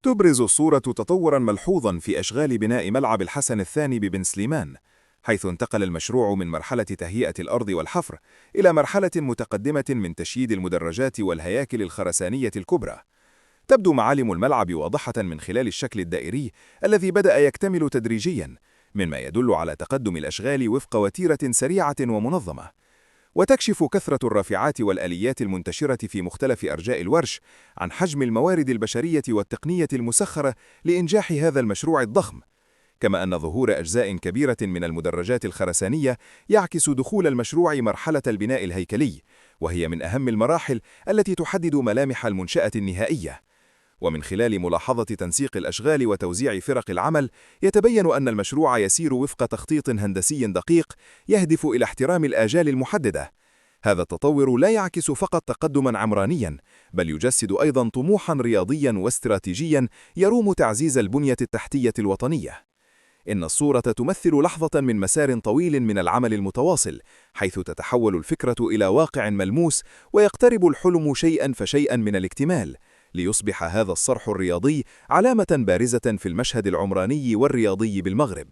تبرز الصورة تطوراً ملحوظاً في أشغال بناء ملعب الحسن الثاني ببن سليمان، حيث انتقل المشروع من مرحلة تهيئة الأرض والحفر إلى مرحلة متقدمة من تشييد المدرجات والهياكل الخرسانية الكبرى. تبدو معالم الملعب واضحة من خلال الشكل الدائري الذي بدأ يكتمل تدريجياً، مما يدل على تقدم الأشغال وفق وتيرة سريعة ومنظمة. وتكشف كثرة الرافعات والآليات المنتشرة في مختلف أرجاء الورش عن حجم الموارد البشرية والتقنية المسخرة لإنجاح هذا المشروع الضخم، كما أن ظهور أجزاء كبيرة من المدرجات الخرسانية يعكس دخول المشروع مرحلة البناء الهيكلي، وهي من أهم المراحل التي تحدد ملامح المنشأة النهائية. ومن خلال ملاحظة تنسيق الأشغال وتوزيع فرق العمل، يتبين أن المشروع يسير وفق تخطيط هندسي دقيق يهدف إلى احترام الآجال المحددة. هذا التطور لا يعكس فقط تقدماً عمرانياً، بل يجسد أيضاً طموحاً رياضياً واستراتيجياً يروم تعزيز البنية التحتية الوطنية. إن الصورة تمثل لحظة من مسار طويل من العمل المتواصل، حيث تتحول الفكرة إلى واقع ملموس ويقترب الحلم شيئاً فشيئاً من الاكتمال، ليصبح هذا الصرح الرياضي علامة بارزة في المشهد العمراني والرياضي بالمغرب.